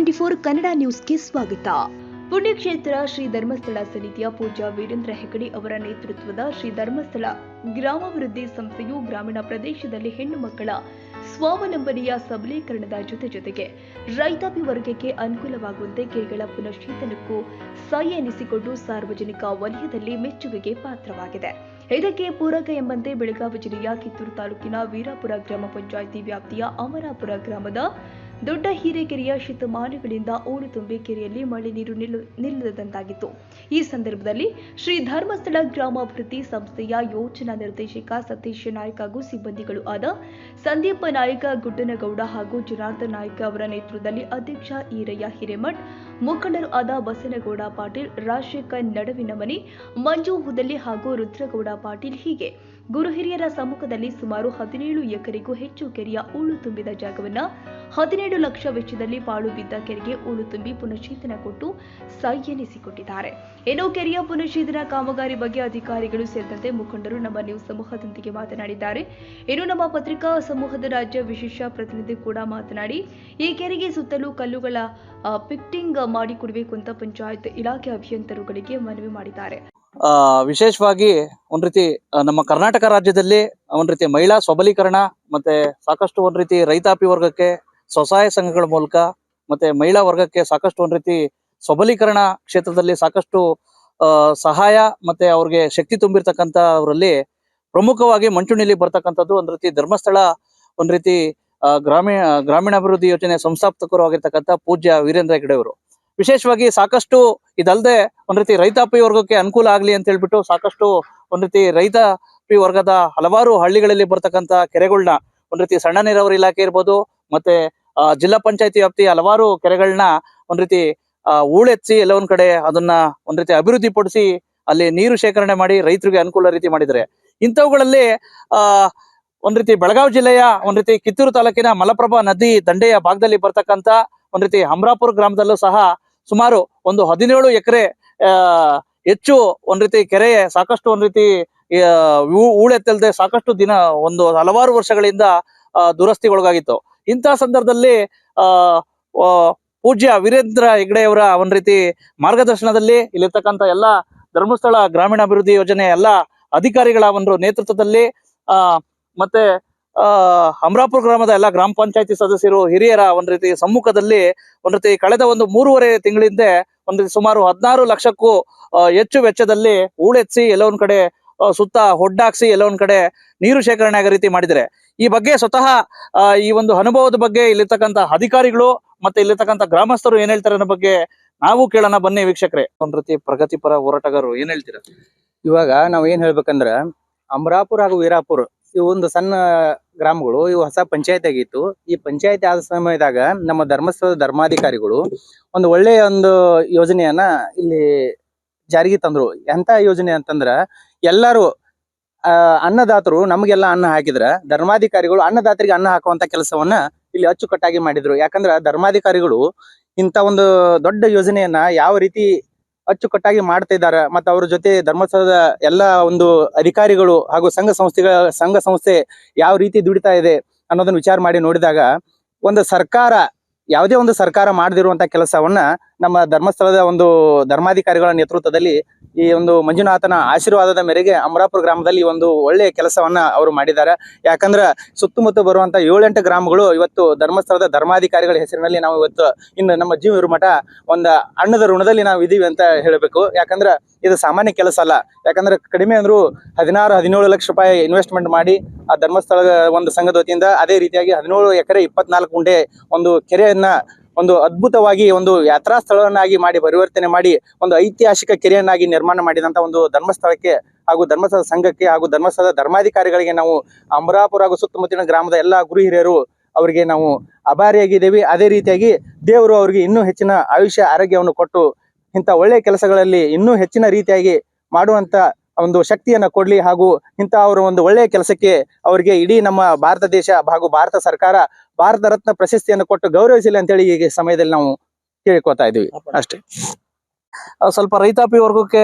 N24 Kannada ನ್ಯೂಸ್ಗೆ ಸ್ವಾಗತ. ಪುಣ್ಯಕ್ಷೇತ್ರ ಶ್ರೀ ಧರ್ಮಸ್ಥಳ ಸಮಿತಿಯ ಪೂಜ್ಯ ವೀರೇಂದ್ರ ಹೆಗಡೆ ಅವರ ನೇತೃತ್ವದ ಶ್ರೀ ಧರ್ಮಸ್ಥಳ ಗ್ರಾಮಾಭಿವೃದ್ಧಿ ಸಂಸ್ಥೆಯು ಗ್ರಾಮೀಣ ಪ್ರದೇಶದಲ್ಲಿ ಹೆಣ್ಣು ಮಕ್ಕಳ ಸ್ವಾವಲಂಬನೆಯ ಸಬಲೀಕರಣದ ಜೊತೆಗೆ ರೈತಾಪಿ ವರ್ಗಕ್ಕೆ ಅನುಕೂಲವಾಗುವಂತೆ ಕೆರೆಗಳ ಪುನಶ್ಚೇತನಕ್ಕೂ ಸೈ ಎನಿಸಿಕೊಂಡು ಸಾರ್ವಜನಿಕ ವಲಯದಲ್ಲಿ ಮೆಚ್ಚುಗೆಗೆ ಪಾತ್ರವಾಗಿದೆ. ಇದಕ್ಕೆ ಪೂರಕ ಎಂಬಂತೆ ಬೆಳಗಾವಿ ಜಿಲ್ಲೆಯ ಕಿತ್ತೂರು ತಾಲೂಕಿನ ವೀರಾಪುರ ಗ್ರಾಮ ಪಂಚಾಯಿತಿ ವ್ಯಾಪ್ತಿಯ ಅಮರಾಪುರ ಗ್ರಾಮದ ದೊಡ್ಡ ಹಿರೇಕೆರೆಯ ಶತಮಾನಗಳಿಂದ ಹೂಳು ತುಂಬಿ ಕೆರೆಯಲ್ಲಿ ಮಳೆ ನೀರು ನಿಲ್ಲದಂತಾಗಿತ್ತು. ಈ ಸಂದರ್ಭದಲ್ಲಿ ಶ್ರೀ ಧರ್ಮಸ್ಥಳ ಗ್ರಾಮಾಭಿವೃದ್ಧಿ ಸಂಸ್ಥೆಯ ಯೋಜನಾ ನಿರ್ದೇಶಕ ಸತೀಶ್ ನಾಯ್ಕ ಹಾಗೂ ಸಿಬ್ಬಂದಿಗಳು ಆದ ಸಂದೀಪ ನಾಯ್ಕ, ಗುಡ್ಡನಗೌಡ ಹಾಗೂ ಜನಾರ್ದನ್ ನಾಯ್ಕ ಅವರ ನೇತೃತ್ವದಲ್ಲಿ ಅಧ್ಯಕ್ಷ ಈರಯ್ಯ ಹಿರೇಮಠ್, ಮುಖಂಡರು ಆದ ಬಸನಗೌಡ ಪಾಟೀಲ್, ರಾಜಶೇಖರ್ ನಡವಿನಮನಿ, ಮಂಜು ಹುದಲಿ ಹಾಗೂ ರುದ್ರಗೌಡ ಪಾಟೀಲ್ ಹೀಗೆ ಗುರು ಹಿರಿಯರ ಸಮ್ಮುಖದಲ್ಲಿ ಸುಮಾರು 17 ಎಕರೆಗೂ ಹೆಚ್ಚು ಕೆರೆಯ ಹೂಳು ತುಂಬಿದ ಜಾಗವನ್ನು 17 ಲಕ್ಷ ವೆಚ್ಚದಲ್ಲಿ ಪಾಳು ಬಿದ್ದ ಕೆರೆಗೆ ಹೂಳು ತುಂಬಿ ಪುನಶ್ಚೇತನ ಕೊಟ್ಟು ಸೈ ಎನಿಸಿಕೊಟ್ಟಿದ್ದಾರೆ. ಇನ್ನು ಕೆರೆಯ ಪುನಶ್ಚೇತನ ಕಾಮಗಾರಿ ಬಗ್ಗೆ ಅಧಿಕಾರಿಗಳು ಸೇರಿದಂತೆ ಮುಖಂಡರು ನಮ್ಮ ನ್ಯೂಸ್ ಸಮೂಹದೊಂದಿಗೆ ಮಾತನಾಡಿದ್ದಾರೆ. ಇನ್ನು ನಮ್ಮ ಪತ್ರಿಕಾ ಸಮೂಹದ ರಾಜ್ಯ ವಿಶೇಷ ಪ್ರತಿನಿಧಿ ಕೂಡ ಮಾತನಾಡಿ, ಈ ಕೆರೆಗೆ ಸುತ್ತಲೂ ಕಲ್ಲುಗಳ ಪಿಕ್ಟಿಂಗ್ ಮಾಡಿಕೊಡಬೇಕು ಅಂತ ಪಂಚಾಯತ್ ಇಲಾಖೆ ಅಭಿಯಂತರುಗಳಿಗೆ ಮನವಿ ಮಾಡಿದ್ದಾರೆ. ವಿಶೇಷವಾಗಿ ಒಂದ್ ರೀತಿ ನಮ್ಮ ಕರ್ನಾಟಕ ರಾಜ್ಯದಲ್ಲಿ ಒಂದ್ ರೀತಿ ಮಹಿಳಾ ಸಬಲೀಕರಣ ಮತ್ತೆ ಸಾಕಷ್ಟು ಒಂದ್ ರೀತಿ ರೈತಾಪಿ ವರ್ಗಕ್ಕೆ ಸ್ವಸಹಾಯ ಸಂಘಗಳ ಮೂಲಕ ಮತ್ತೆ ಮಹಿಳಾ ವರ್ಗಕ್ಕೆ ಸಾಕಷ್ಟು ಒಂದ್ ರೀತಿ ಸಬಲೀಕರಣ ಕ್ಷೇತ್ರದಲ್ಲಿ ಸಾಕಷ್ಟು ಸಹಾಯ ಮತ್ತೆ ಅವ್ರಿಗೆ ಶಕ್ತಿ ತುಂಬಿರ್ತಕ್ಕಂಥ ಅವರಲ್ಲಿ ಪ್ರಮುಖವಾಗಿ ಮಂಚೂಣಿಯಲ್ಲಿ ಬರ್ತಕ್ಕಂಥದ್ದು ಒಂದ್ ರೀತಿ ಧರ್ಮಸ್ಥಳ ಒಂದ್ ರೀತಿ ಗ್ರಾಮೀಣಾಭಿವೃದ್ಧಿ ಯೋಜನೆ ಸಂಸ್ಥಾಪಕರು ಆಗಿರ್ತಕ್ಕಂಥ ಪೂಜ್ಯ ವೀರೇಂದ್ರ ಹೆಗಡೆ ಅವರು. ವಿಶೇಷವಾಗಿ ಸಾಕಷ್ಟು ಇದಲ್ಲದೆ ಒಂದ್ ರೀತಿ ರೈತಾಪಿ ವರ್ಗಕ್ಕೆ ಅನುಕೂಲ ಆಗ್ಲಿ ಅಂತ ಹೇಳ್ಬಿಟ್ಟು ಸಾಕಷ್ಟು ಒಂದ್ ರೀತಿ ರೈತಾಪಿ ವರ್ಗದ ಹಲವಾರು ಹಳ್ಳಿಗಳಲ್ಲಿ ಬರ್ತಕ್ಕಂಥ ಕೆರೆಗಳನ್ನ ಒಂದ್ ರೀತಿ ಸಣ್ಣ ನೀರಾವರಿ ಇಲಾಖೆ ಇರ್ಬೋದು ಮತ್ತೆ ಜಿಲ್ಲಾ ಪಂಚಾಯತಿ ವ್ಯಾಪ್ತಿ ಹಲವಾರು ಕೆರೆಗಳನ್ನ ಒಂದ್ ರೀತಿ ಹೂಳೆತ್ಸಿ ಎಲ್ಲ ಒಂದ್ ಕಡೆ ಅದನ್ನ ಒಂದ್ ರೀತಿ ಅಭಿವೃದ್ಧಿ ಪಡಿಸಿ ಅಲ್ಲಿ ನೀರು ಶೇಖರಣೆ ಮಾಡಿ ರೈತರಿಗೆ ಅನುಕೂಲ ರೀತಿ ಮಾಡಿದ್ದಾರೆ. ಇಂಥವುಗಳಲ್ಲಿ ಒಂದ್ ರೀತಿ ಬೆಳಗಾವಿ ಜಿಲ್ಲೆಯ ಒಂದ್ ರೀತಿ ಕಿತ್ತೂರು ತಾಲೂಕಿನ ಮಲಪ್ರಭಾ ನದಿ ದಂಡೆಯ ಭಾಗದಲ್ಲಿ ಬರ್ತಕ್ಕಂಥ ಒಂದ್ ರೀತಿ ಅಮರಾಪುರ ಗ್ರಾಮದಲ್ಲೂ ಸಹ ಸುಮಾರು ಒಂದು 17 ಎಕರೆ ಹೆಚ್ಚು ಒಂದ್ ರೀತಿ ಕೆರೆ ಸಾಕಷ್ಟು ಒಂದ್ ರೀತಿ ಹೂಳೆತ್ತಲ್ದೆ ಸಾಕಷ್ಟು ದಿನ ಒಂದು ಹಲವಾರು ವರ್ಷಗಳಿಂದ ದುರಸ್ತಿಗೊಳಗಾಗಿತ್ತು. ಇಂತಹ ಸಂದರ್ಭದಲ್ಲಿ ಪೂಜ್ಯ ವೀರೇಂದ್ರ ಹೆಗಡೆ ಅವರ ಒಂದ್ ರೀತಿ ಮಾರ್ಗದರ್ಶನದಲ್ಲಿ ಇಲ್ಲಿರ್ತಕ್ಕಂಥ ಎಲ್ಲಾ ಧರ್ಮಸ್ಥಳ ಗ್ರಾಮೀಣಾಭಿವೃದ್ಧಿ ಯೋಜನೆ ಎಲ್ಲಾ ಅಧಿಕಾರಿಗಳ ಒಂದು ನೇತೃತ್ವದಲ್ಲಿ ಮತ್ತೆ ಅಮರಾಪುರ ಗ್ರಾಮದ ಎಲ್ಲ ಗ್ರಾಮ ಪಂಚಾಯತಿ ಸದಸ್ಯರು ಹಿರಿಯರ ಒಂದ್ ರೀತಿ ಸಮ್ಮುಖದಲ್ಲಿ ಒಂದ್ ರೀತಿ ಕಳೆದ ಒಂದು 3.5 ತಿಂಗಳಿಂದ ಒಂದ್ ರೀತಿ ಸುಮಾರು 16 ಲಕ್ಷಕ್ಕೂ ಹೆಚ್ಚು ವೆಚ್ಚದಲ್ಲಿ ಹೂಳೆತ್ಸಿ ಎಲ್ಲ ಒಂದ್ ಕಡೆ ಸುತ್ತ ಹೊಡ್ಡಾಕ್ಸಿ ಎಲ್ಲ ಒಂದ್ ಕಡೆ ನೀರು ಶೇಖರಣೆ ಆಗೋ ರೀತಿ ಮಾಡಿದ್ದಾರೆ. ಈ ಬಗ್ಗೆ ಸ್ವತಃ ಈ ಒಂದು ಅನುಭವದ ಬಗ್ಗೆ ಇಲ್ಲಿರ್ತಕ್ಕಂಥ ಅಧಿಕಾರಿಗಳು ಮತ್ತೆ ಇಲ್ಲಿರ್ತಕ್ಕಂಥ ಗ್ರಾಮಸ್ಥರು ಏನ್ ಹೇಳ್ತಾರೆ ಅನ್ನೋ ಬಗ್ಗೆ ನಾವು ಕೇಳೋಣ ಬನ್ನಿ ವೀಕ್ಷಕರೇ. ಒಂದ್ ರೀತಿ ಪ್ರಗತಿಪರ ಹೋರಾಟಗಾರರು ಏನ್ ಹೇಳ್ತೀರಾ? ಇವಾಗ ನಾವ್ ಏನ್ ಹೇಳ್ಬೇಕಂದ್ರ ಅಮರಾಪುರ ಹಾಗೂ ವೀರಾಪುರ ಇವು ಒಂದು ಸಣ್ಣ ಗ್ರಾಮಗಳು, ಇವು ಹೊಸ ಪಂಚಾಯತ್ ಆಗಿತ್ತು. ಈ ಪಂಚಾಯತ್ ಆದ ಸಮಯದಾಗ ನಮ್ಮ ಧರ್ಮಸ್ಥಳದ ಧರ್ಮಾಧಿಕಾರಿಗಳು ಒಂದು ಒಳ್ಳೆಯ ಒಂದು ಯೋಜನೆಯನ್ನ ಇಲ್ಲಿ ಜಾರಿಗೆ ತಂದ್ರು. ಎಂತ ಯೋಜನೆ ಅಂತಂದ್ರ ಎಲ್ಲಾರು ಅನ್ನದಾತರು ನಮಗೆಲ್ಲ ಅನ್ನ ಹಾಕಿದ್ರ ಧರ್ಮಾಧಿಕಾರಿಗಳು ಅನ್ನದಾತರಿಗೆ ಅನ್ನ ಹಾಕುವಂತ ಕೆಲಸವನ್ನ ಇಲ್ಲಿ ಅಚ್ಚುಕಟ್ಟಾಗಿ ಮಾಡಿದ್ರು. ಯಾಕಂದ್ರ ಧರ್ಮಾಧಿಕಾರಿಗಳು ಇಂತ ಒಂದು ದೊಡ್ಡ ಯೋಜನೆಯನ್ನ ಯಾವ ರೀತಿ ಅಚ್ಚುಕಟ್ಟಾಗಿ ಮಾಡ್ತಾ ಇದ್ದಾರೆ ಮತ್ತೆ ಅವ್ರ ಜೊತೆ ಧರ್ಮಸ್ಥಳದ ಎಲ್ಲ ಒಂದು ಅಧಿಕಾರಿಗಳು ಹಾಗೂ ಸಂಘ ಸಂಸ್ಥೆ ಯಾವ ರೀತಿ ದುಡಿತಾ ಇದೆ ಅನ್ನೋದನ್ನ ವಿಚಾರ ಮಾಡಿ ನೋಡಿದಾಗ ಒಂದು ಸರ್ಕಾರ ಯಾವುದೇ ಒಂದು ಸರ್ಕಾರ ಮಾಡದಿರುವಂತ ಕೆಲಸವನ್ನ ನಮ್ಮ ಧರ್ಮಸ್ಥಳದ ಒಂದು ಧರ್ಮಾಧಿಕಾರಿಗಳ ನೇತೃತ್ವದಲ್ಲಿ ಈ ಒಂದು ಮಂಜುನಾಥನ ಆಶೀರ್ವಾದದ ಮೇರೆಗೆ ಅಮರಾಪುರ ಗ್ರಾಮದಲ್ಲಿ ಒಂದು ಒಳ್ಳೆಯ ಕೆಲಸವನ್ನ ಅವರು ಮಾಡಿದ್ದಾರೆ. ಯಾಕಂದ್ರ ಸುತ್ತಮುತ್ತ ಬರುವಂತ 7-8 ಗ್ರಾಮಗಳು ಇವತ್ತು ಧರ್ಮಸ್ಥಳದ ಧರ್ಮಾಧಿಕಾರಿಗಳ ಹೆಸರಿನಲ್ಲಿ ನಾವು ಇವತ್ತು ಇನ್ನು ನಮ್ಮ ಜೀವ ಮಠ ಒಂದು ಅನ್ನದ ಋಣದಲ್ಲಿ ನಾವು ಇದೀವಿ ಅಂತ ಹೇಳಬೇಕು. ಯಾಕಂದ್ರ ಇದು ಸಾಮಾನ್ಯ ಕೆಲಸ ಅಲ್ಲ. ಯಾಕಂದ್ರೆ ಕಡಿಮೆ ಅಂದ್ರು 16-17 ಲಕ್ಷ ರೂಪಾಯಿ ಇನ್ವೆಸ್ಟ್ಮೆಂಟ್ ಮಾಡಿ ಆ ಧರ್ಮಸ್ಥಳ ಒಂದು ಸಂಘದ ವತಿಯಿಂದ ಅದೇ ರೀತಿಯಾಗಿ 17 ಎಕರೆ 24 ಗುಂಟೆ ಒಂದು ಕೆರೆಯನ್ನ ಒಂದು ಅದ್ಭುತವಾಗಿ ಒಂದು ಯಾತ್ರಾ ಸ್ಥಳವನ್ನಾಗಿ ಮಾಡಿ ಪರಿವರ್ತನೆ ಮಾಡಿ ಒಂದು ಐತಿಹಾಸಿಕ ಕೆರೆಯನ್ನಾಗಿ ನಿರ್ಮಾಣ ಮಾಡಿದಂತ ಒಂದು ಧರ್ಮಸ್ಥಳಕ್ಕೆ ಹಾಗೂ ಧರ್ಮಸ್ಥಳ ಸಂಘಕ್ಕೆ ಹಾಗೂ ಧರ್ಮಸ್ಥಳದ ಧರ್ಮಾಧಿಕಾರಿಗಳಿಗೆ ನಾವು ಅಮರಾಪುರ ಹಾಗೂ ಸುತ್ತಮುತ್ತಲಿನ ಗ್ರಾಮದ ಎಲ್ಲಾ ಗುರು ಹಿರಿಯರು ಅವರಿಗೆ ನಾವು ಆಭಾರಿಯಾಗಿದ್ದೇವೆ. ಅದೇ ರೀತಿಯಾಗಿ ದೇವರು ಅವರಿಗೆ ಇನ್ನೂ ಹೆಚ್ಚಿನ ಆಯುಷ್ಯ ಆರೋಗ್ಯವನ್ನು ಕೊಟ್ಟು ಇಂಥ ಒಳ್ಳೆಯ ಕೆಲಸಗಳಲ್ಲಿ ಇನ್ನೂ ಹೆಚ್ಚಿನ ರೀತಿಯಾಗಿ ಮಾಡುವಂತ ಒಂದು ಶಕ್ತಿಯನ್ನ ಕೊಡ್ಲಿ ಹಾಗೂ ಇಂಥ ಅವರ ಒಂದು ಒಳ್ಳೆಯ ಕೆಲಸಕ್ಕೆ ಅವರಿಗೆ ಇಡೀ ನಮ್ಮ ಭಾರತ ದೇಶ ಹಾಗೂ ಭಾರತ ಸರ್ಕಾರ ಭಾರತ ರತ್ನ ಪ್ರಶಸ್ತಿಯನ್ನು ಕೊಟ್ಟು ಗೌರವಿಸಲಿ ಅಂತೇಳಿ ಈ ಸಮಯದಲ್ಲಿ ನಾವು ಕೇಳ್ಕೊತಾ ಇದೀವಿ ಅಷ್ಟೇ. ಸ್ವಲ್ಪ ರೈತಾಪಿ ವರ್ಗಕ್ಕೆ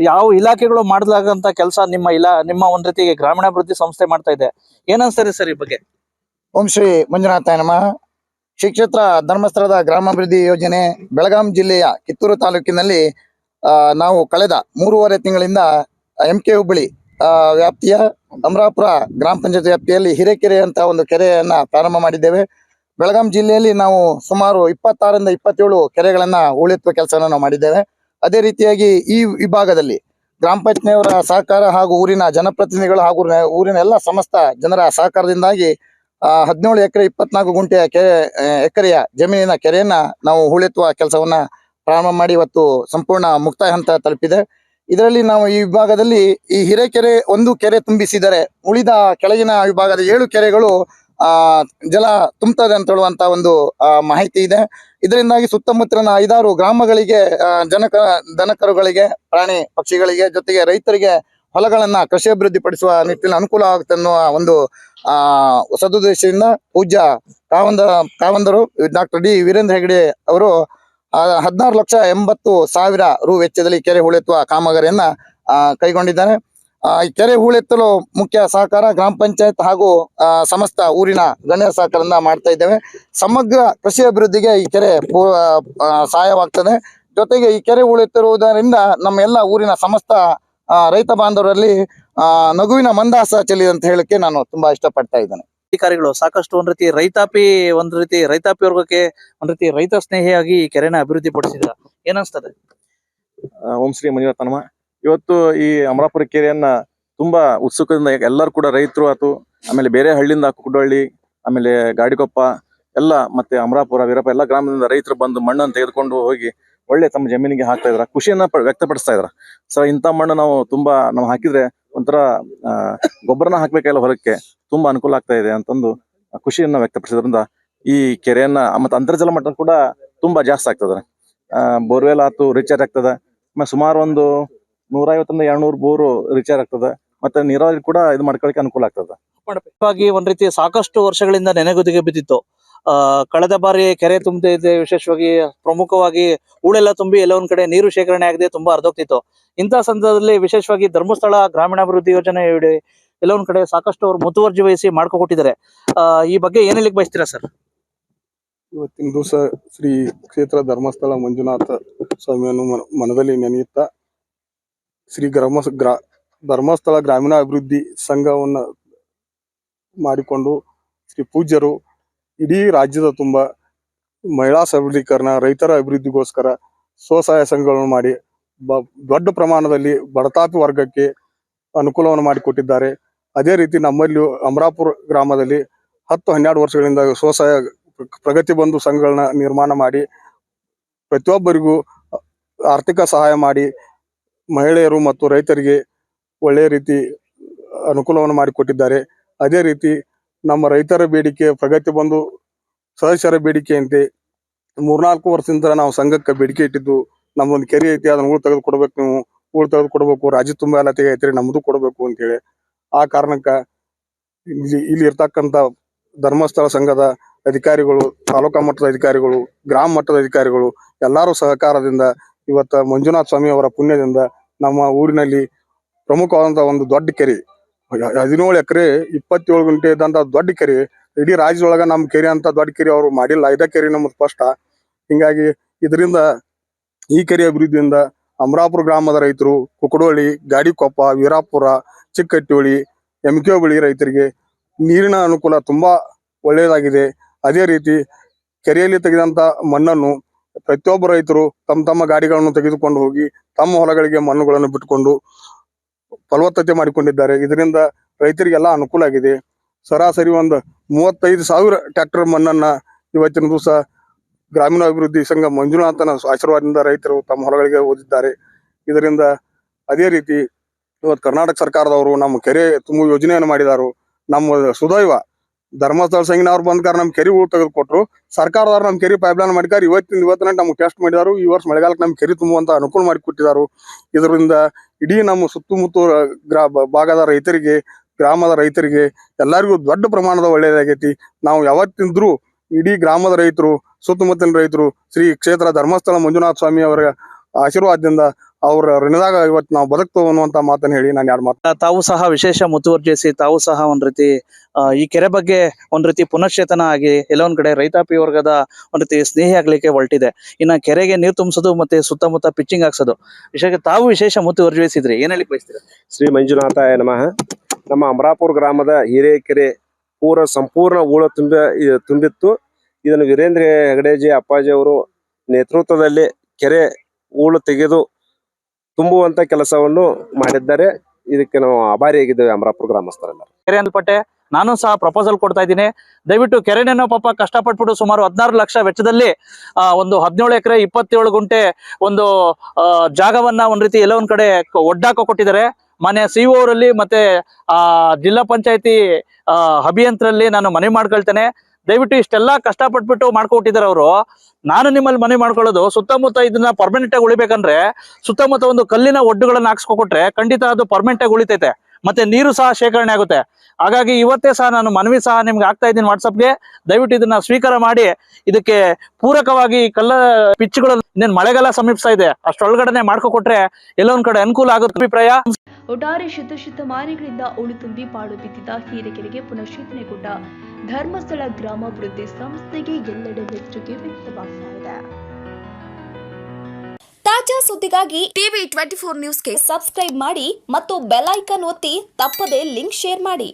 ಯಾವ ಇಲಾಖೆಗಳು ಮಾಡಲಾಗಂತ ಕೆಲಸ ನಿಮ್ಮ ಒಂದ್ ರೀತಿ ಗ್ರಾಮೀಣಾಭಿವೃದ್ಧಿ ಸಂಸ್ಥೆ ಮಾಡ್ತಾ ಇದೆ, ಏನ್ ಅನ್ಸ್ತಾರೆ ಸರ್ ಈ ಬಗ್ಗೆ? ಓಂ ಶ್ರೀ ಮಂಜುನಾಥಾಯ ನಮಃ. ಶ್ರೀ ಕ್ಷೇತ್ರ ಧರ್ಮಸ್ಥಳದ ಗ್ರಾಮಾಭಿವೃದ್ಧಿ ಯೋಜನೆ ಬೆಳಗಾಂ ಜಿಲ್ಲೆಯ ಕಿತ್ತೂರು ತಾಲೂಕಿನಲ್ಲಿ ನಾವು ಕಳೆದ 3.5 ತಿಂಗಳಿಂದ MK ಹುಬ್ಬಳ್ಳಿ ವ್ಯಾಪ್ತಿಯ ಅಮರಾಪುರ ಗ್ರಾಮ ಪಂಚಾಯತ್ ವ್ಯಾಪ್ತಿಯಲ್ಲಿ ಹಿರೇಕೆರೆ ಅಂತ ಒಂದು ಕೆರೆಯನ್ನ ಪ್ರಾರಂಭ ಮಾಡಿದ್ದೇವೆ. ಬೆಳಗಾಂ ಜಿಲ್ಲೆಯಲ್ಲಿ ನಾವು ಸುಮಾರು 26ರಿಂದ 27 ಕೆರೆಗಳನ್ನ ಹೂಳೆತ್ತುವ ಕೆಲಸವನ್ನು ನಾವು ಮಾಡಿದ್ದೇವೆ. ಅದೇ ರೀತಿಯಾಗಿ ಈ ವಿಭಾಗದಲ್ಲಿ ಗ್ರಾಮ ಪಂಚಾಯತ್ನವರ ಸಹಕಾರ ಹಾಗೂ ಊರಿನ ಜನಪ್ರತಿನಿಧಿಗಳು ಹಾಗೂ ಊರಿನ ಎಲ್ಲ ಸಮಸ್ತ ಜನರ ಸಹಕಾರದಿಂದಾಗಿ 17 ಎಕರೆ 24 ಗುಂಟೆಯ ಎಕರೆಯ ಜಮೀನಿನ ಕೆರೆಯನ್ನ ನಾವು ಹೂಳೆತ್ತುವ ಕೆಲಸವನ್ನ ಪ್ರಾರಂಭ ಮಾಡಿ ಇವತ್ತು ಸಂಪೂರ್ಣ ಮುಕ್ತಾಯ ಹಂತ ತಲುಪಿದೆ. ಇದರಲ್ಲಿ ನಾವು ಈ ವಿಭಾಗದಲ್ಲಿ ಈ ಹಿರೇಕೆರೆ ಒಂದು ಕೆರೆ ತುಂಬಿಸಿದರೆ ಉಳಿದ ಕೆಳಗಿನ ವಿಭಾಗದ 7 ಕೆರೆಗಳು ಜಲ ತುಂಬುತ್ತದೆ ಅಂತ ಹೇಳುವಂತ ಒಂದು ಮಾಹಿತಿ ಇದೆ. ಇದರಿಂದಾಗಿ ಸುತ್ತಮುತ್ತಲಿನ 5-6 ಗ್ರಾಮಗಳಿಗೆ ದನಕರುಗಳಿಗೆ ಪ್ರಾಣಿ ಪಕ್ಷಿಗಳಿಗೆ ಜೊತೆಗೆ ರೈತರಿಗೆ ಹೊಲಗಳನ್ನ ಕೃಷಿ ಅಭಿವೃದ್ಧಿ ಪಡಿಸುವ ನಿಟ್ಟಿನಲ್ಲಿ ಅನುಕೂಲ ಆಗುತ್ತೆ ಅನ್ನುವ ಒಂದು ಸದುದ್ದೇಶದಿಂದ ಪೂಜ್ಯ ಕಾವಂದರು ಡಾಕ್ಟರ್ ಡಿ ವೀರೇಂದ್ರ ಹೆಗಡೆ ಅವರು 16,80,000 ರು ವೆಚ್ಚದಲ್ಲಿ ಕೆರೆ ಹೂಳೆತ್ತುವ ಕಾಮಗಾರಿಯನ್ನ ಕೈಗೊಂಡಿದ್ದಾರೆ. ಈ ಕೆರೆ ಹೂಳೆತ್ತಲು ಮುಖ್ಯ ಸಹಕಾರ ಗ್ರಾಮ ಪಂಚಾಯತ್ ಹಾಗೂ ಸಮಸ್ತ ಊರಿನ ಗಣ್ಯರ ಸಹಕಾರದಿಂದ ಮಾಡ್ತಾ ಇದ್ದೇವೆ. ಸಮಗ್ರ ಕೃಷಿ ಅಭಿವೃದ್ಧಿಗೆ ಈ ಕೆರೆ ಸಹಾಯವಾಗ್ತದೆ. ಜೊತೆಗೆ ಈ ಕೆರೆ ಹೂಳೆತ್ತಿರುವುದರಿಂದ ನಮ್ಮ ಎಲ್ಲ ಊರಿನ ಸಮಸ್ತ ರೈತ ಬಾಂಧವರಲ್ಲಿ ನಗುವಿನ ಮಂದಹಾಸ ಚೆಲ್ಲಿದೆ ಅಂತ ಹೇಳಕ್ಕೆ ನಾನು ತುಂಬಾ ಇಷ್ಟಪಡ್ತಾ ಇದ್ದೇನೆ. ಅಧಿಕಾರಿಗಳು ಸಾಕಷ್ಟು ಒಂದ್ ರೀತಿ ರೈತಾಪಿ ವರ್ಗಕ್ಕೆ ಒಂದ್ ರೀತಿ ರೈತ ಸ್ನೇಹಿಯಾಗಿ ಈ ಕೆರೆನ ಅಭಿವೃದ್ಧಿ ಪಡಿಸಿದ್ರ, ಏನನ್ಸ್ತದೆ? ಓಂ ಶ್ರೀ ಮಂಜುನಾಥನಮ್ಮ. ಇವತ್ತು ಈ ಅಮರಾಪುರ ಕೆರೆಯನ್ನ ತುಂಬಾ ಉತ್ಸುಕದಿಂದ ಎಲ್ಲರೂ ಕೂಡ ರೈತರು ಆತು, ಆಮೇಲೆ ಬೇರೆ ಹಳ್ಳಿಯಿಂದ ಕುಕ್ಕಡಹಳ್ಳಿ, ಆಮೇಲೆ ಗಾಡಿಕೊಪ್ಪ ಎಲ್ಲ ಮತ್ತೆ ಅಮರಾಪುರ ವೀರಪ್ಪ ಎಲ್ಲ ಗ್ರಾಮದಿಂದ ರೈತರು ಬಂದು ಮಣ್ಣನ್ನು ತೆಗೆದುಕೊಂಡು ಹೋಗಿ ಒಳ್ಳೆ ತಮ್ಮ ಜಮೀನಿಗೆ ಹಾಕ್ತಾ ಇದ್ರ, ಖುಷಿಯನ್ನ ವ್ಯಕ್ತಪಡಿಸ್ತಾ ಇದ್ರ. ಸೊ ಇಂಥ ಮಣ್ಣು ನಾವು ಹಾಕಿದ್ರೆ ಒಂಥರ ಗೊಬ್ಬರನ ಹಾಕ್ಬೇಕಲ್ಲ ಹೊಲಕ್ಕೆ, ತುಂಬಾ ಅನುಕೂಲ ಆಗ್ತಾ ಇದೆ ಅಂತಂದು ಖುಷಿಯನ್ನ ವ್ಯಕ್ತಪಡಿಸೋದ್ರಿಂದ ಈ ಕೆರೆಯನ್ನ ಮತ್ತೆ ಅಂತರ್ಜಲ ಮಟ್ಟ ಕೂಡ ತುಂಬಾ ಜಾಸ್ತಿ ಆಗ್ತದೆ. ಬೋರ್ವೆಲ್ ಆತು ರಿಚಾರ್ಜ್ ಆಗ್ತದೆ, ಸುಮಾರು ಒಂದು 150-200 ಬೋರು ರಿಚಾರ್ಜ್ ಆಗ್ತದೆ, ಮತ್ತೆ ನೀರಾವರಿ ಕೂಡ ಇದು ಮಾಡ್ಕೊಳಕ್ಕೆ ಅನುಕೂಲ ಆಗ್ತದೆ. ಒಂದ್ ರೀತಿ ಸಾಕಷ್ಟು ವರ್ಷಗಳಿಂದ ನೆನೆಗುದಿಗೆ ಬಿದ್ದಿತ್ತು. ಕಳೆದ ಬಾರಿ ಕೆರೆ ತುಂಬದೆ ವಿಶೇಷವಾಗಿ ಪ್ರಮುಖವಾಗಿ ಹೂಳೆಲ್ಲ ತುಂಬಿ ಎಲ್ಲ ಒಂದ್ ಕಡೆ ನೀರು ಶೇಖರಣೆ ಆಗದೆ ತುಂಬಾ ಅರ್ಧೋಗ್ತಿತ್ತು. ಇಂತಹ ಸಂದರ್ಭದಲ್ಲಿ ವಿಶೇಷವಾಗಿ ಧರ್ಮಸ್ಥಳ ಗ್ರಾಮೀಣಾಭಿವೃದ್ಧಿ ಯೋಜನೆ ಎಲ್ಲ ಒಂದ್ ಕಡೆ ಸಾಕಷ್ಟು ಅವ್ರು ಮುತುವರ್ಜಿ ವಹಿಸಿ ಮಾಡ್ಕೊಟ್ಟಿದ್ದಾರೆ. ಈ ಬಗ್ಗೆ ಏನ್ ಹೇಳಿಕ್ ಬಯಸ್ತೀರಾ ಸರ್? ಇವತ್ತಿನ ದಿವಸ ಶ್ರೀ ಕ್ಷೇತ್ರ ಧರ್ಮಸ್ಥಳ ಮಂಜುನಾಥ ಸ್ವಾಮಿಯನ್ನು ಮನದಲ್ಲಿ ನೆನೆಯುತ್ತಾ ಶ್ರೀ ಧರ್ಮಸ್ಥಳ ಗ್ರಾಮೀಣಾಭಿವೃದ್ಧಿ ಸಂಘವನ್ನ ಮಾಡಿಕೊಂಡು ಶ್ರೀ ಪೂಜ್ಯರು ಇಡೀ ರಾಜ್ಯದ ತುಂಬ ಮಹಿಳಾ ಸಬಲೀಕರಣ, ರೈತರ ಅಭಿವೃದ್ಧಿಗೋಸ್ಕರ ಸ್ವಸಹಾಯ ಸಂಘಗಳನ್ನು ಮಾಡಿ ದೊಡ್ಡ ಪ್ರಮಾಣದಲ್ಲಿ ಬಡತಾಪಿ ವರ್ಗಕ್ಕೆ ಅನುಕೂಲವನ್ನು ಮಾಡಿಕೊಟ್ಟಿದ್ದಾರೆ. ಅದೇ ರೀತಿ ನಮ್ಮಲ್ಲಿ ಅಮರಾಪುರ ಗ್ರಾಮದಲ್ಲಿ 10-12 ವರ್ಷಗಳಿಂದ ಸ್ವಸಹಾಯ ಪ್ರಗತಿ ಬಂಧು ಸಂಘಗಳನ್ನ ನಿರ್ಮಾಣ ಮಾಡಿ ಪ್ರತಿಯೊಬ್ಬರಿಗೂ ಆರ್ಥಿಕ ಸಹಾಯ ಮಾಡಿ ಮಹಿಳೆಯರು ಮತ್ತು ರೈತರಿಗೆ ಒಳ್ಳೆಯ ರೀತಿ ಅನುಕೂಲವನ್ನು ಮಾಡಿಕೊಟ್ಟಿದ್ದಾರೆ. ಅದೇ ರೀತಿ ನಮ್ಮ ರೈತರ ಬೇಡಿಕೆ ಪ್ರಗತಿ ಬಂಧು ಸದಸ್ಯರ ಬೇಡಿಕೆಯಂತೆ 3-4 ವರ್ಷದಿಂದ ನಾವು ಸಂಘಕ್ಕೆ ಬೇಡಿಕೆ ಇಟ್ಟಿದ್ದು, ನಮ್ದೊಂದು ಕೆರೆ ಐತಿ ಅದನ್ನ ಹೂಳು ತೆಗೆದು ಕೊಡ್ಬೇಕು, ನೀವು ಹೂಳು ತೆಗೆದು ಕೊಡ್ಬೇಕು, ರಾಜ್ಯ ತುಂಬ ಎಲ್ಲ ತೆಗೆಯೈತ್ರಿ, ನಮ್ದು ಕೊಡ್ಬೇಕು ಅಂತೇಳಿ. ಆ ಕಾರಣಕ್ಕ ಇಲ್ಲಿ ಇರ್ತಕ್ಕಂಥ ಧರ್ಮಸ್ಥಳ ಸಂಘದ ಅಧಿಕಾರಿಗಳು, ತಾಲೂಕಾ ಮಟ್ಟದ ಅಧಿಕಾರಿಗಳು, ಗ್ರಾಮ ಮಟ್ಟದ ಅಧಿಕಾರಿಗಳು ಎಲ್ಲರೂ ಸಹಕಾರದಿಂದ ಇವತ್ತ ಮಂಜುನಾಥ ಸ್ವಾಮಿ ಅವರ ಪುಣ್ಯದಿಂದ ನಮ್ಮ ಊರಿನಲ್ಲಿ ಪ್ರಮುಖವಾದಂತಹ ಒಂದು ದೊಡ್ಡ ಕೆರೆ 17 ಎಕರೆ 27 ಗುಂಟೆ ಇದ್ದಂತ ದೊಡ್ಡ ಕೆರೆ, ಇಡೀ ರಾಜ್ಯದೊಳಗ ನಮ್ಮ ಕೆರೆ ಅಂತ ದೊಡ್ಡ ಕೆರೆ ಅವರು ಮಾಡಿಲ್ಲ. ಇದ ಕೆರೆ ನಮ್ದು ಸ್ಪಷ್ಟ. ಹಿಂಗಾಗಿ ಇದರಿಂದ ಈ ಕೆರೆ ಅಭಿವೃದ್ಧಿಯಿಂದ ಅಮರಾಪುರ ಗ್ರಾಮದ ರೈತರು, ಕುಕ್ಕಡಹಳ್ಳಿ, ಗಾಡಿಕೊಪ್ಪ, ವೀರಾಪುರ, ಚಿಕ್ಕಟ್ಟಿಹೊಳಿ, MK ಹುಬ್ಬಳ್ಳಿ ರೈತರಿಗೆ ನೀರಿನ ಅನುಕೂಲ ತುಂಬಾ ಒಳ್ಳೆಯದಾಗಿದೆ. ಅದೇ ರೀತಿ ಕೆರೆಯಲ್ಲಿ ತೆಗೆದಂತ ಮಣ್ಣನ್ನು ಪ್ರತಿಯೊಬ್ಬ ರೈತರು ತಮ್ಮ ಗಾಡಿಗಳನ್ನು ತೆಗೆದುಕೊಂಡು ಹೋಗಿ ತಮ್ಮ ಹೊಲಗಳಿಗೆ ಮಣ್ಣುಗಳನ್ನು ಬಿಟ್ಟುಕೊಂಡು ಫಲವತ್ತತೆ ಮಾಡಿಕೊಂಡಿದ್ದಾರೆ. ಇದರಿಂದ ರೈತರಿಗೆಲ್ಲ ಅನುಕೂಲ ಆಗಿದೆ. ಸರಾಸರಿ ಒಂದು 35,000 ಟ್ರ್ಯಾಕ್ಟರ್ ಮಣ್ಣನ್ನ ಇವತ್ತಿನ ದಿವಸ ಗ್ರಾಮೀಣಾಭಿವೃದ್ಧಿ ಸಂಘ ಮಂಜುನಾಥನ ಆಶೀರ್ವಾದದಿಂದ ರೈತರು ತಮ್ಮ ಹೊಲಗಳಿಗೆ ಓದಿದ್ದಾರೆ. ಇದರಿಂದ ಅದೇ ರೀತಿ ಇವತ್ತು ಕರ್ನಾಟಕ ಸರ್ಕಾರದವರು ನಮ್ಮ ಕೆರೆ ತುಂಬುವ ಯೋಜನೆಯನ್ನು ಮಾಡಿದಾರು. ನಮ್ಮ ಸುದೈವ ಧರ್ಮಸ್ಥಳ ಸಂಘನವ್ರು ಬಂದ ಕಾರಣ ನಮ್ಮ ಕೆರೆ ಹೂಳು ತೆಗೆದು ಕೊಟ್ಟರು. ಸರ್ಕಾರದವ್ರು ನಮ್ಮ ಕೆರೆ ಪೈಪ್ಲೈನ್ ಮಾಡಿದ್ದಾರೆ. ಇವತ್ತಿನ ನಮ್ಗೆ ಟೆಸ್ಟ್ ಮಾಡಿದಾರು. ಈ ವರ್ಷ ಮಳೆಗಾಲಕ್ಕೆ ನಮ್ಮ ಕೆರೆ ತುಂಬುವಂತ ಅನುಕೂಲ ಮಾಡಿಕೊಟ್ಟಿದ್ದಾರೆ. ಇದರಿಂದ ಇಡೀ ನಮ್ಮ ಸುತ್ತಮುತ್ತ ಭಾಗದ ರೈತರಿಗೆ, ಗ್ರಾಮದ ರೈತರಿಗೆ ಎಲ್ಲರಿಗೂ ದೊಡ್ಡ ಪ್ರಮಾಣದ ಒಳ್ಳೆಯದಾಗೈತಿ. ನಾವು ಯಾವತ್ತಿಂದ್ರೂ ಇಡೀ ಗ್ರಾಮದ ರೈತರು, ಸುತ್ತಮುತ್ತಲಿನ ರೈತರು ಶ್ರೀ ಕ್ಷೇತ್ರ ಧರ್ಮಸ್ಥಳ ಮಂಜುನಾಥ ಸ್ವಾಮಿ ಅವರ ಆಶೀರ್ವಾದದಿಂದ ಅವ್ರ ಋಣದಾಗ ಇವತ್ತು ನಾವು ಬದುಕ್ತೇವೆ ಅನ್ನುವಂತ ಮಾತನ್ನ ಹೇಳಿ ನಾನು 2 ಮಾತು. ತಾವು ಸಹ ವಿಶೇಷ ಮುತುವರ್ಜಿಸಿ ತಾವು ಸಹ ಒಂದ್ ರೀತಿ ಈ ಕೆರೆ ಬಗ್ಗೆ ಒಂದ್ ರೀತಿ ಪುನಶ್ಚೇತನ ಆಗಿ ಎಲ್ಲ ಒಂದ್ ಕಡೆ ರೈತಾಪಿ ವರ್ಗದ ಒಂದ್ ರೀತಿ ಸ್ನೇಹಿ ಆಗ್ಲಿಕ್ಕೆ ಹೊರಟಿದೆ. ಇನ್ನ ಕೆರೆಗೆ ನೀರು ತುಂಬಿಸೋದು ಮತ್ತೆ ಸುತ್ತಮುತ್ತ ಪಿಚ್ಚಿಂಗ್ ಹಾಕ್ಸೋದು ವಿಷಯಕ್ಕೆ ತಾವು ವಿಶೇಷ ಮುತುವರ್ಜಿಸಿದ್ರಿ. ಏನ್ ಹೇಳಿ ಬಯಸ್ತೀರಾ? ಶ್ರೀ ಮಂಜುನಾಥಾಯ ನಮಃ. ನಮ್ಮ ಅಮರಾಪುರ ಗ್ರಾಮದ ಹಿರೇಕೆರೆ ಸಂಪೂರ್ಣ ಹೂಳು ತುಂಬಿತ್ತು. ಇದನ್ನು ವೀರೇಂದ್ರ ಹೆಗಡೆಜಿ ಅಪ್ಪಾಜಿ ಅವರು ನೇತೃತ್ವದಲ್ಲಿ ಕೆರೆ ಹೂಳು ತೆಗೆದು ತುಂಬುವಂತ ಕೆಲಸವನ್ನು ಮಾಡಿದ್ದಾರೆ. ಇದಕ್ಕೆ ನಾವು ಆಭಾರಿಯಾಗಿದ್ದೇವೆ ಅಮರಾಪುರ ಗ್ರಾಮಸ್ಥರೆಲ್ಲ. ಕೆರೆ ಅನ್ಪಟ್ಟೆ ನಾನು ಸಹ ಪ್ರಪೋಸಲ್ ಕೊಡ್ತಾ ಇದ್ದೀನಿ. ದಯವಿಟ್ಟು ಕೆರೆನೇನೋ ಪಾಪ ಕಷ್ಟಪಟ್ಬಿಟ್ಟು ಸುಮಾರು 16 ಲಕ್ಷ ವೆಚ್ಚದಲ್ಲಿ ಒಂದು 17 ಎಕರೆ 27 ಗುಂಟೆ ಒಂದು ಜಾಗವನ್ನ ಒಂದ್ ರೀತಿ ಎಲ್ಲ ಒಂದ್ ಕಡೆ ಒಡ್ಡಾಕ ಕೊಟ್ಟಿದ್ದಾರೆ. ಮಾನ್ಯ CO ಅವರಲ್ಲಿ ಮತ್ತೆ ಜಿಲ್ಲಾ ಪಂಚಾಯತಿ ಅಭಿಯಂತರಲ್ಲಿ ನಾನು ಮನವಿ ಮಾಡ್ಕೊಳ್ತೇನೆ. ದಯವಿಟ್ಟು ಇಷ್ಟೆಲ್ಲಾ ಕಷ್ಟಪಟ್ಬಿಟ್ಟು ಮಾಡ್ಕೊಟ್ಟಿದ್ದಾರೆ ಅವರು. ನಾನು ನಿಮ್ಮಲ್ಲಿ ಮನವಿ ಮಾಡ್ಕೊಳ್ಳೋದು, ಸುತ್ತಮುತ್ತ ಇದನ್ನ ಪರ್ಮನೆಂಟ್ ಆಗಿ ಉಳಿಬೇಕಂದ್ರೆ ಸುತ್ತಮುತ್ತ ಒಂದು ಕಲ್ಲಿನ ಒಡ್ಡುಗಳನ್ನ ಹಾಕ್ಸ್ಕೊಟ್ರೆ ಖಂಡಿತ ಅದು ಪರ್ಮನೆಂಟ್ ಆಗಿ ಉಳಿತೈತೆ, ಮತ್ತೆ ನೀರು ಸಹ ಶೇಖರಣೆ ಆಗುತ್ತೆ. ಹಾಗಾಗಿ ಇವತ್ತೇ ಸಹ ನಾನು ಮನವಿ ಸಹ ನಿಮ್ಗೆ ಆಗ್ತಾ ಇದ್ದೀನಿ ವಾಟ್ಸಪ್ಗೆ. ದಯವಿಟ್ಟು ಇದನ್ನ ಸ್ವೀಕಾರ ಮಾಡಿ ಇದಕ್ಕೆ ಪೂರಕವಾಗಿ ಕಲ್ಲ ಪಿಚ್ಗಳು ಇನ್ನೇನು ಮಳೆಗಾಲ ಸಮೀಪಿಸ್ತಾ ಇದೆ, ಅಷ್ಟೊಳಗಡೆ ಮಾಡ್ಕೊಟ್ರೆ ಎಲ್ಲೋ ಒಂದ್ ಕಡೆ ಅನುಕೂಲ ಆಗುತ್ತೆ ಅಭಿಪ್ರಾಯ. ಒಟ್ಟಾರೆ ಶತಶತಮಾನಗಳಿಂದ ಉಳು ತುಂಬಿ ಪಾಳು ಬಿದ್ದಿದ್ದ ಹಿರೇಕೆರೆಗೆ ಪುನಶ್ಚೇತನೆಗೊಂಡ ಧರ್ಮಸ್ಥಳ ಗ್ರಾಮಾಭಿವೃದ್ಧಿ ಸಂಸ್ಥೆಗೆ ಎಲ್ಲೆಡೆ ಮೆಚ್ಚುಗೆ ವ್ಯಕ್ತವಾಗ್ತಾ ಇದೆ. ತಾಜಾ ಸುದ್ದಿಗಾಗಿ TV 24 ನ್ಯೂಸ್ಗೆ ಸಬ್ಸ್ಕ್ರೈಬ್ ಮಾಡಿ ಮತ್ತು ಬೆಲ್ ಐಕಾನ್ ಒತ್ತಿ ತಪ್ಪದೇ ಲಿಂಕ್ ಶೇರ್ ಮಾಡಿ.